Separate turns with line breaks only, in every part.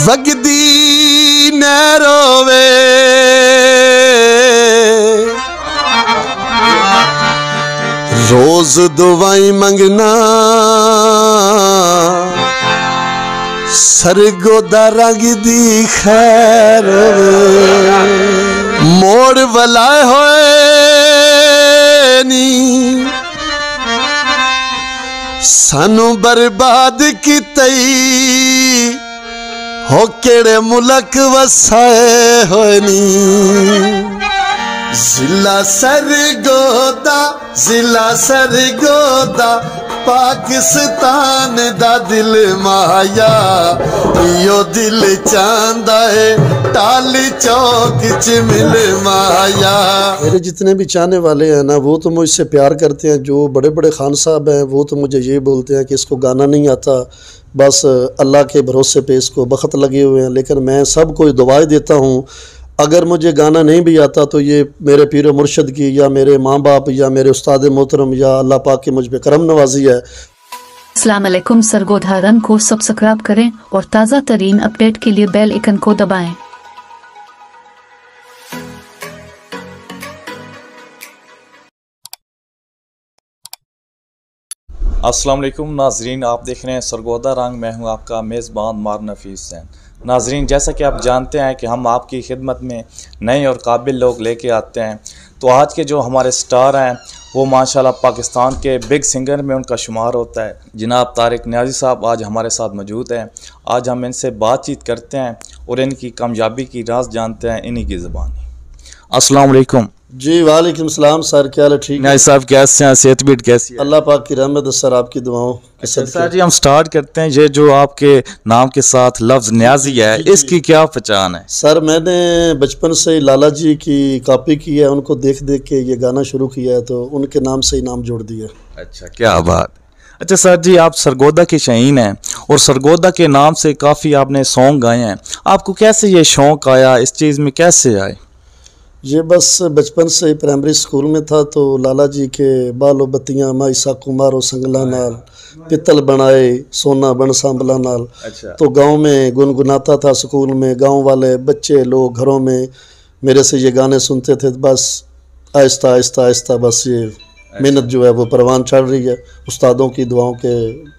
वगदी न रोवे रोज दुआई मंगना सरगोदा रंग दी खैर मोड़ वलाए होए नी सानू बर्बाद की तई हो केड़े मुलक वसाए होए नी जिला सरगोदा पाकिस्तान दा दिल माया यो दिल चांदा है टाली चौक च मिल माया। मेरे जितने भी चाहने वाले हैं ना वो तो मुझसे प्यार करते हैं। जो बड़े बड़े खान साहब हैं वो तो मुझे ये बोलते हैं कि इसको गाना नहीं आता, बस अल्लाह के भरोसे पे इसको बख्त लगे हुए हैं। लेकिन मैं सबको दुआएं देता हूँ, अगर मुझे गाना नहीं भी आता तो ये मेरे पीर मुर्शद की या मेरे माँ बाप या मेरे उस्ताद मोहतरम या अल्लाह पाक की मुझ पे करम नवाजी है।
अस्सलाम वालेकुम। सरगोदा रंग को सब्सक्राइब करें और ताज़ा तरीन अपडेट के लिए बेल आइकन को दबाएं।
अस्सलाम वालेकुम नाजरीन, आप देख रहे हैं सरगोदा रंग। मैं हूं आपका मेज़बान मार नफीस हुसैन। नाजरीन, जैसा कि आप जानते हैं कि हम आपकी खिदमत में नए और काबिल लोग लेके आते हैं। तो आज के जो हमारे स्टार हैं वो माशाल्लाह पाकिस्तान के बिग सिंगर में उनका शुमार होता है। जनाब तारिक नियाज़ी साहब आज हमारे साथ मौजूद हैं। आज हम इनसे बातचीत करते हैं और इनकी कामयाबी की राज जानते हैं इन्हीं की ज़बानी। अस्सलाम वालेकुम।
जी वालेकुम सलाम सर, क्या हाल है? ठीक
नियाज़ी साहब कैसे हैं? सेहत बीट कैसी है?
अल्लाह पाक की रहमत सर, आपकी दुआओं।
सर जी हम स्टार्ट करते हैं। ये जो आपके नाम के साथ लफ्ज़ नियाज़ी है, इसकी क्या पहचान है?
सर मैंने बचपन से ही लाला जी की कॉपी की है, उनको देख देख के ये गाना शुरू किया है तो उनके नाम से ही नाम जोड़ दिया।
अच्छा, क्या बात। अच्छा सर जी, आप सरगोदा के शहीन हैं और सरगोदा के नाम से काफ़ी आपने सॉन्ग गाए हैं। आपको कैसे ये शौक़ आया, इस चीज़ में कैसे आए?
ये बस बचपन से ही प्राइमरी स्कूल में था तो लाला जी के बालो बत्तियाँ माई साकू मारो संगला नाल पित्तल बनाए सोना बन सांबला नाल।
अच्छा। तो
गांव में गुनगुनाता था स्कूल में, गांव वाले बच्चे लोग घरों में मेरे से ये गाने सुनते थे। बस आहिस्ता आहिस्ता आहिस्ता बस ये मेहनत जो है वो परवान चढ़ रही है उस्तादों की दुआओं के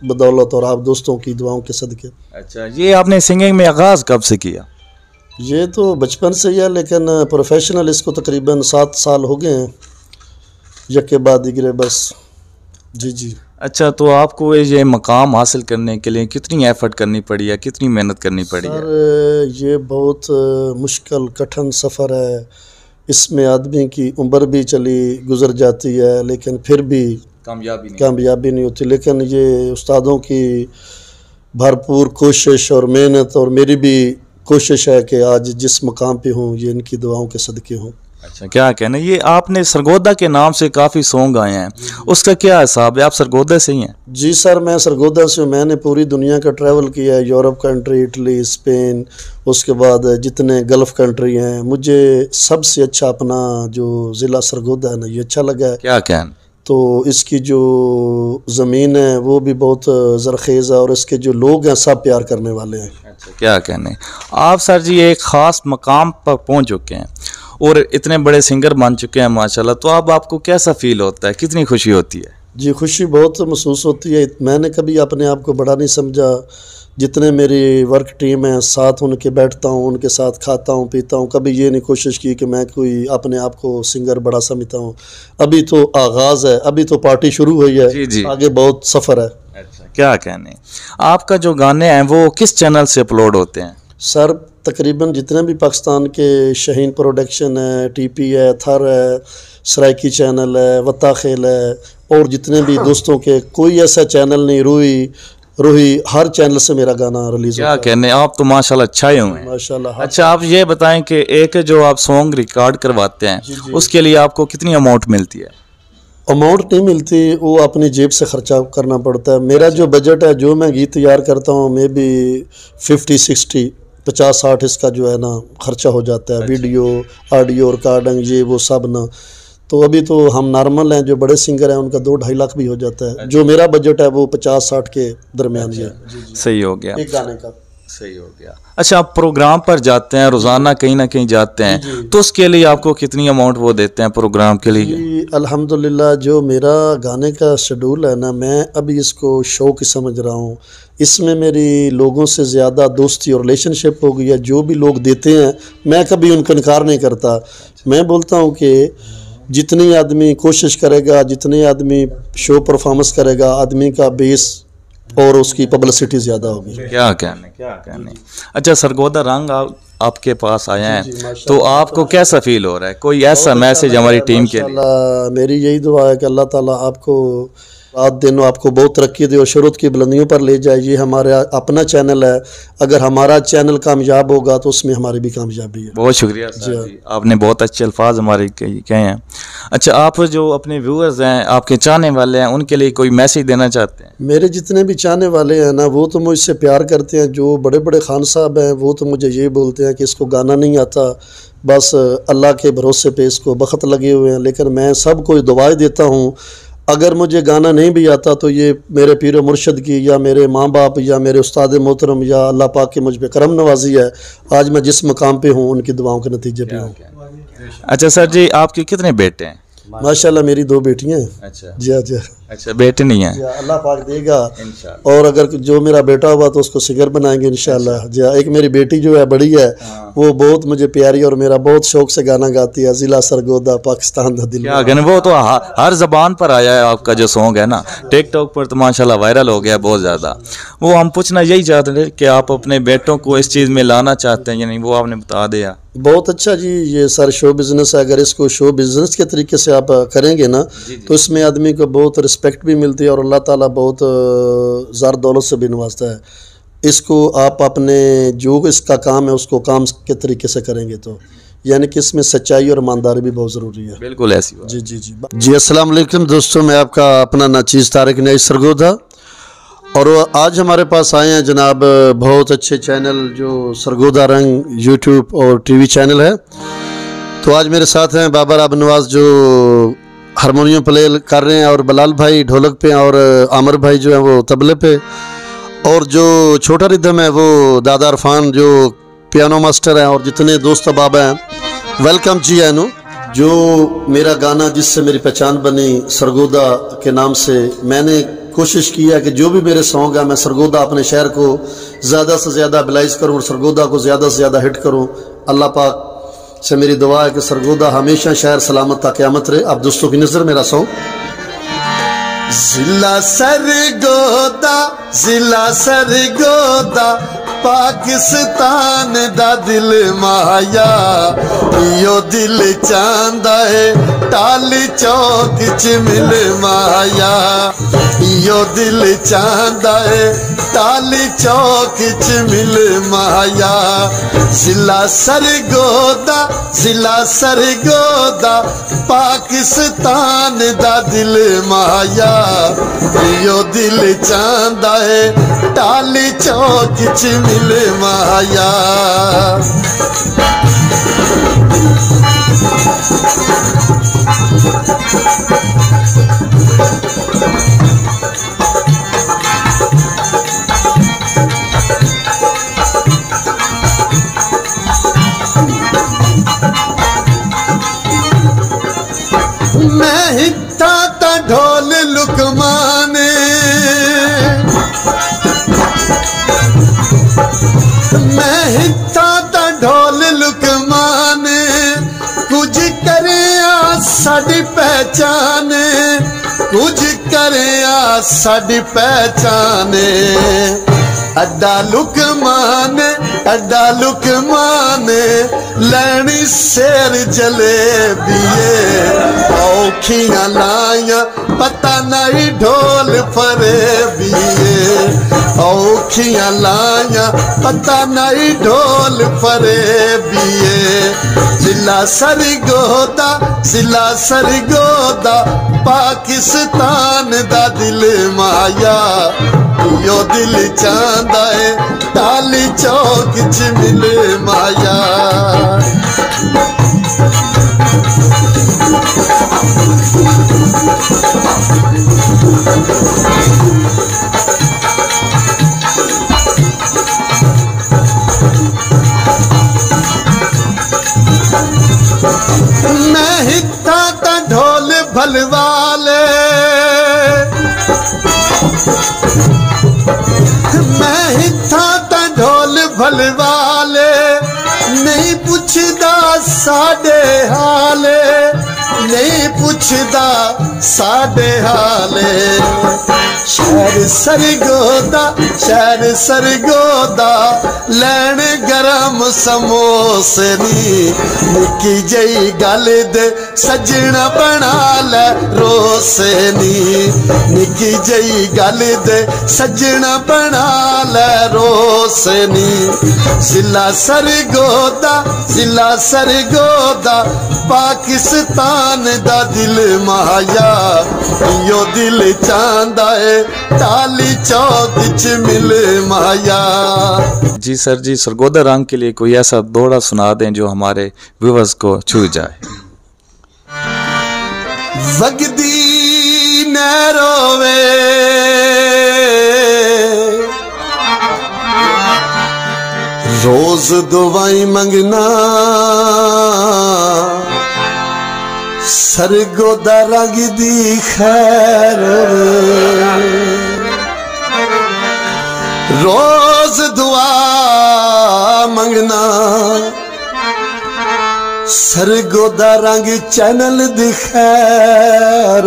बदौलत और आप दोस्तों की दुआओं के सदके।
अच्छा, ये आपने सिंगिंग में आगाज़ कब से किया?
ये तो बचपन से ही है लेकिन प्रोफेशनल इसको तकरीबन 7 साल हो गए हैं, यके बाद दिगरे बस। जी जी।
अच्छा, तो आपको ये मकाम हासिल करने के लिए कितनी एफर्ट करनी पड़ी है, कितनी मेहनत करनी पड़ी है?
सर ये बहुत मुश्किल कठिन सफ़र है। इसमें आदमी की उम्र भी चली गुजर जाती है लेकिन फिर भी कामयाबी नहीं होती। लेकिन ये उस्तादों की भरपूर कोशिश और मेहनत और मेरी भी कोशिश है कि आज जिस मकाम पे हूँ ये इनकी दुआओं के सदके हूँ।
अच्छा, क्या कहना, ये आपने सरगोदा के नाम से काफ़ी सॉन्ग आए हैं, उसका क्या हिसाब है? आप सरगोदा से ही हैं?
जी सर, मैं सरगोदा से हूँ। मैंने पूरी दुनिया का ट्रैवल किया है, यूरोप कंट्री, इटली, स्पेन, उसके बाद जितने गल्फ़ कंट्री हैं। मुझे सबसे अच्छा अपना जो ज़िला सरगोदा है ना ये अच्छा लगा है।
क्या कहना?
तो इसकी जो ज़मीन है वो भी बहुत ज़रखेज़ है और इसके जो लोग हैं सब प्यार करने वाले हैं।
अच्छा, क्या कहने। आप सर जी एक ख़ास मकाम पर पहुंच चुके हैं और इतने बड़े सिंगर बन चुके हैं माशाल्लाह, तो अब आपको कैसा फील होता है, कितनी खुशी होती है?
जी खुशी बहुत महसूस होती है। मैंने कभी अपने आप को बड़ा नहीं समझा। जितने मेरी वर्क टीम है साथ उनके बैठता हूँ, उनके साथ खाता हूँ पीता हूँ। कभी ये नहीं कोशिश की कि मैं कोई अपने आप को सिंगर बड़ा समझता हूँ। अभी तो आगाज़ है, अभी तो पार्टी शुरू हुई है।
जी जी।
आगे बहुत सफ़र है।
अच्छा, क्या कहने। आपका जो गाने हैं वो किस चैनल से अपलोड होते हैं?
सर तकरीबन जितने भी पाकिस्तान के शहीन प्रोडक्शन है, टीपी है, थर है, सराइकी चैनल है, वत्ता खेल है और जितने भी दोस्तों के कोई ऐसा चैनल नहीं, रूही हर चैनल से मेरा गाना रिलीज होता है।
क्या कहने, आप तो माशाल्लाह छाए हुए हैं
माशाल्लाह।
अच्छा, आप ये बताएं कि एक जो आप सॉन्ग रिकॉर्ड करवाते हैं
जी जी।
उसके लिए आपको कितनी अमाउंट मिलती है?
अमाउंट नहीं मिलती, वो अपनी जेब से खर्चा करना पड़ता है। मेरा जो बजट है, जो मैं गीत तैयार करता हूँ, मे बी 50-60 50-60 इसका जो है ना खर्चा हो जाता है। वीडियो, ऑडियो, रिकॉर्डिंग, ये वो सब ना। तो अभी तो हम नॉर्मल हैं, जो बड़े सिंगर हैं उनका 2-2.5 लाख भी हो जाता है। जो मेरा बजट है वो 50-60 के दरमियान है।
सही हो गया।
एक गाने का।
सही हो गया। अच्छा, आप प्रोग्राम पर जाते हैं रोज़ाना, कहीं ना कहीं जाते हैं, तो उसके लिए आपको कितनी अमाउंट वो देते हैं प्रोग्राम के लिए?
जी अल्हम्दुलिल्लाह, जो मेरा गाने का शेड्यूल है ना, मैं अभी इसको शौक ही समझ रहा हूँ। इसमें मेरी लोगों से ज़्यादा दोस्ती और रिलेशनशिप हो गई है। जो भी लोग देते हैं मैं कभी उनका इनकार नहीं करता। मैं बोलता हूँ कि जितनी आदमी कोशिश करेगा, जितने आदमी शो परफॉर्मेंस करेगा, आदमी का बेस और उसकी पब्लिसिटी ज़्यादा होगी।
क्या कहने। अच्छा, सरगोदा रंग आपके पास आया है, तो आपको कैसा फील हो रहा है? कोई ऐसा मैसेज हमारी टीम के लिए?
मेरी यही दुआ है कि अल्लाह ताला आपको रात दिन आपको बहुत तरक्की दे और शुरूत की बुलंदियों पर ले जाए। ये हमारा अपना चैनल है, अगर हमारा चैनल कामयाब होगा तो उसमें हमारी भी कामयाबी है।
बहुत शुक्रिया जी, आपने बहुत अच्छे अल्फाज हमारे कहे हैं। अच्छा, आप जो अपने व्यूअर्स हैं, आपके चाहने वाले हैं, उनके लिए कोई मैसेज देना चाहते हैं?
मेरे जितने भी चाहने वाले हैं ना, वो तो मुझसे प्यार करते हैं। जो बड़े बड़े खान साहब हैं वो तो मुझे ये बोलते हैं कि इसको गाना नहीं आता, बस अल्लाह के भरोसे पे इसको बख्त लगे हुए हैं। लेकिन मैं सबको दुआएं देता हूँ, अगर मुझे गाना नहीं भी आता तो ये मेरे पीर मुर्शद की या मेरे माँ बाप या मेरे उस्ताद मोहतरम या अल्लाह पाक की मुझ पे करम नवाजी है। आज मैं जिस मकाम पे हूँ उनकी दुआओं के नतीजे पे हूँ।
अच्छा सर जी, आपके कितने बेटे हैं?
माशाल्लाह मेरी 2 बेटियाँ हैं।
अच्छा
जी हाँ जी।
अच्छा, बेटे नहीं हैं?
अल्लाह पाक देगा, और अगर जो मेरा बेटा हुआ तो उसको सिगर बनाएंगे इंशाल्लाह। जी हाँ, एक मेरी बेटी जो है बड़ी है, वो बहुत मुझे प्यारी और मेरा बहुत शौक से गाना गाती है। जिला सरगोदा पाकिस्तान दा दिल।
क्या कहने, वो तो हर जबान पर आया है आपका जो सॉन्ग है ना, टिकटॉक पर तो माशाल्लाह वायरल हो गया बहुत ज़्यादा। वो हम पूछना यही चाहते थे कि आप अपने बेटों को इस चीज़ में लाना चाहते हैं या नहीं, वो आपने बता दिया।
बहुत अच्छा जी, ये सर शो बिज़नेस है। अगर इसको शो बिज़नेस के तरीके से आप करेंगे ना तो इसमें आदमी को बहुत रिस्पेक्ट भी मिलती है और अल्लाह ताला बहुत ज़ार दौलत से भी नवाजता है। इसको आप अपने जो इसका काम है उसको काम के तरीके से करेंगे तो, यानी कि इसमें सच्चाई और ईमानदारी भी बहुत ज़रूरी है।
बिल्कुल ऐसी बात।
जी जी जी जी। अस्सलाम वालेकुम दोस्तों, मैं आपका अपना नाचीज़ तारिक न्याज़ सरगोदा, और आज हमारे पास आए हैं जनाब बहुत अच्छे चैनल जो सरगोदा रंग यूट्यूब और टीवी चैनल है। तो आज मेरे साथ हैं बाबर अब नवाज जो हारमोनियम प्ले कर रहे हैं, और बलाल भाई ढोलक पे, और आमिर भाई जो है वो तबले पे, और जो छोटा रिदम है वो दादा अरफान जो पियानो मास्टर हैं, और जितने दोस्त अहबाब हैं वेलकम जी है नो। जो मेरा गाना जिससे मेरी पहचान बनी सरगोदा के नाम से, मैंने कोशिश की है कि जो भी मेरे सॉन्ग है मैं सरगोदा अपने शहर को ज़्यादा से ज़्यादा बिलाइज करूँ और सरगोदा को ज़्यादा से ज़्यादा हिट करूँ। अल्लाह पाक से मेरी दुआ है कि सरगोदा हमेशा शहर सलामत ता क़यामत रहे। आप दोस्तों की नज़र मेरा सॉन्ग।
जिला सरगोदा, जिला सरगोदा पाकिस्तान दा दिल माया, यो दिल चांदा है टाली चौक च मिल माया, यो दिल चांदा है टाली चौक च मिल माया। जिला सरगोदा, जिला सरगोदा पाकिस्तान दा दिल माया, यो दिल चांदा है टाली चौक च मिल माया। मैं हिता ता ढोल लुकमाने, मैं हिता ता ढोल लुकमाने, कुछ करे साड़ी पहचाने, कुछ करे साड़ी पहचाने। अड्डा लुकमाने, अड्डा लुकमाने लैनी शेर जलेबिए, औखियां लाया पता नहीं ढोल फरेबिए, औखियां लाया पता नहीं ढोल फरेबिए। जिला सरगोदा, जिला सरगोदा पाकिस्तान दा दिल माया, यो दिल चांदा है टाली चौक च मिले माया। पल वाले नहीं पुछदा साडे हाले नहीं पुछदा साडे हाले शहर सरगोदा लैन गरम समोसे नी निकी जई गल दे सजना बना ले रोसे नी निकी जई गल दे सजना बना ले रोसे नी जिला सरगोदा पाकिस्तान दा दिल माया यो दिल चांदा है टाली चौक च मिल माया।
जी सर जी, सरगोदा रंग के लिए कोई ऐसा दोड़ा सुना दें जो हमारे व्यूअर्स को छू जाए।
वगदी न रोवे रोज दुआई मंगना सरगोदा रंग दी खैर रोज दुआ मंगना सरगोदा रंग चैनल दी खैर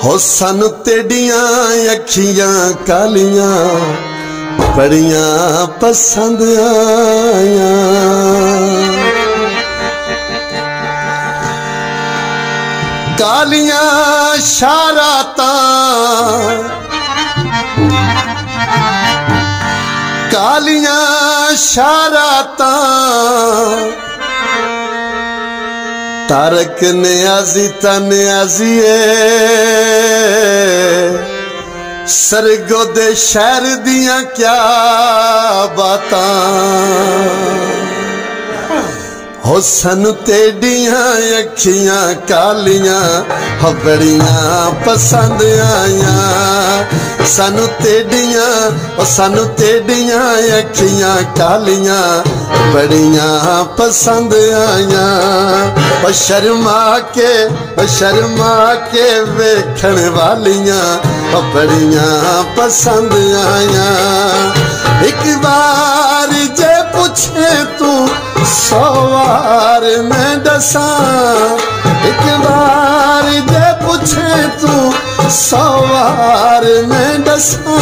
हो सानू तेडियां अखियां कालियां बड़ियां पसंद आया कालियां शाराता तारक न्याजी तन्याजिए सरगोदे शहर दियां क्या बातां हो सानू तेडियां अखियां कालियां हो बड़ियां पसंद आया सानू तेडियां अखियां कालियां बड़ियां पसंद आया ओ शर्मा के वेखण वालियां ओ बड़ियां पसंद आया एक बार जे पूछे तू 100 बार मैं दसा एक बार जे पूछे तू 100 बार मैं दसा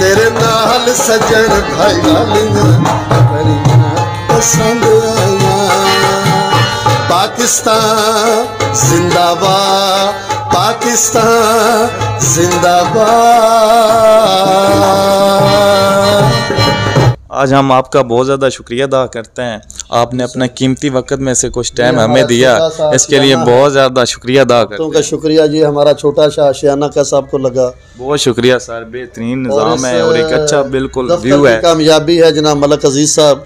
तेरे नाल सजन भाई वालियां बड़ियां पसंद आया पाकिस्तान जिंदाबाद पाकिस्तान जिंदाबाद।
आज हम आपका बहुत ज़्यादा शुक्रिया अदा करते हैं, आपने अपना कीमती वक्त में से कुछ टाइम हमें दिया, इसके लिए बहुत ज़्यादा शुक्रिया अदा करते हैं।
शुक्रिया जी, हमारा छोटा सा आशियाना कैसा आपको लगा?
बहुत शुक्रिया सर, बेहतरीन निज़ाम है और एक अच्छा बिल्कुल व्यू है।
कामयाबी है जनाब मलक अजीज साहब,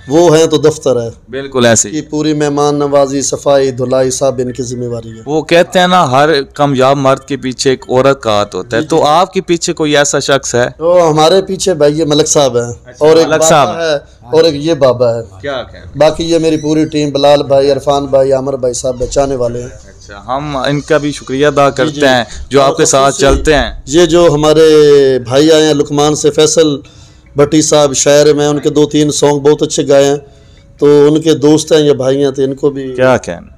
वो है तो दफ्तर है
बिल्कुल ऐसे
की पूरी मेहमान नवाजी सफाई धुलाई सब इनकी जिम्मेवारी है।
वो कहते हैं ना हर कामयाब मर्द के पीछे एक औरत का हाथ होता है, तो आपके पीछे कोई ऐसा शख्स है?
तो हमारे पीछे भाई ये मलक साहब है और एक बाबा है और एक ये बाबा है।
क्या
बाकी ये मेरी पूरी टीम बिलाल भाई, इरफान भाई, आमर भाई साहब बचाने वाले हैं।
अच्छा, हम इनका भी शुक्रिया अदा करते हैं जो आपके साथ चलते हैं।
ये जो हमारे भाई आए हैं लुकमान से, फैसल भट्टी साहब शायर में, उनके 2-3 सॉन्ग बहुत अच्छे गाए हैं, तो उनके दोस्त हैं ये भाई हैं, तो इनको भी
क्या कहना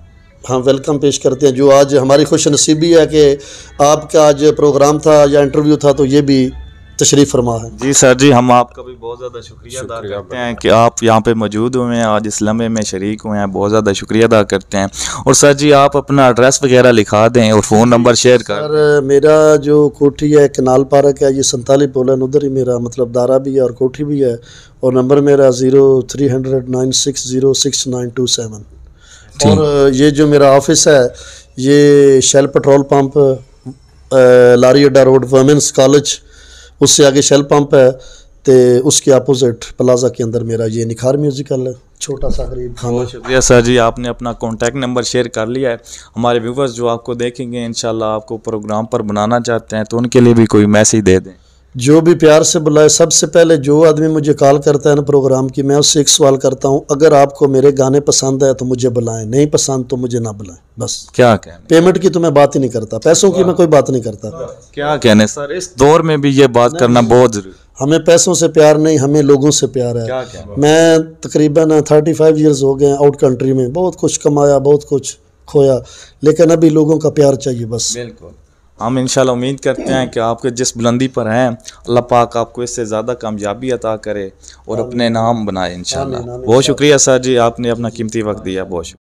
हम वेलकम पेश करते हैं। जो आज हमारी खुश नसीबी है कि आपका आज प्रोग्राम था या इंटरव्यू था, तो ये भी तशरीफ़ फरमा है।
जी सर जी, हम आपका भी बहुत ज़्यादा शुक्रिया अदा करते हैं कि आप यहाँ पे मौजूद हुए हैं, आज इस लम्हे में शरीक हुए हैं, बहुत ज़्यादा शुक्रिया अदा करते हैं। और सर जी आप अपना एड्रेस वगैरह लिखा दें और फ़ोन नंबर शेयर कर।
सर मेरा जो कोठी है कनाल पार्क है, ये 47 पोलन, उधर ही मेरा मतलब दारा भी है और कोठी भी है, और नंबर मेरा 030096066927। और ये जो मेरा ऑफिस है ये शेल पेट्रोल पंप, लारी अड्डा रोड, वुमेंस कॉलेज, उससे आगे शेल पंप है, तो उसके अपोजिट प्लाजा के अंदर मेरा ये निखार म्यूजिकल है, छोटा सा गरीब खाना।
बहुत शुक्रिया सर जी, आपने अपना कॉन्टैक्ट नंबर शेयर कर लिया है। हमारे व्यूवर्स जो आपको देखेंगे इंशाल्लाह आपको प्रोग्राम पर बनाना चाहते हैं, तो उनके लिए भी कोई मैसेज दे दें।
जो भी प्यार से बुलाए। सबसे पहले जो आदमी मुझे कॉल करता है ना प्रोग्राम की, मैं उससे एक सवाल करता हूँ, अगर आपको मेरे गाने पसंद है तो मुझे बुलाएं, नहीं पसंद तो मुझे ना बुलाएं, बस।
क्या कहने,
पेमेंट की तो मैं बात ही नहीं करता, पैसों की मैं कोई बात नहीं करता।
क्या कहने सर, इस दौर में भी ये बात करना बहुत जरूरी।
हमें पैसों से प्यार नहीं, हमें लोगों से प्यार है।
क्या कहने,
मैं तकरीबन 35 ईयर्स हो गए आउट कंट्री में, बहुत कुछ कमाया, बहुत कुछ खोया, लेकिन अभी लोगों का प्यार चाहिए बस।
बिल्कुल। हम इंशाल्लाह उम्मीद करते हैं कि आपके जिस बुलंदी पर हैं, अल्लाह पाक आपको इससे ज़्यादा कामयाबी अता करे और अपने नाम बनाए इंशाल्लाह। बहुत शुक्रिया सर जी, आपने अपना कीमती वक्त दिया, बहुत शुक्रिया।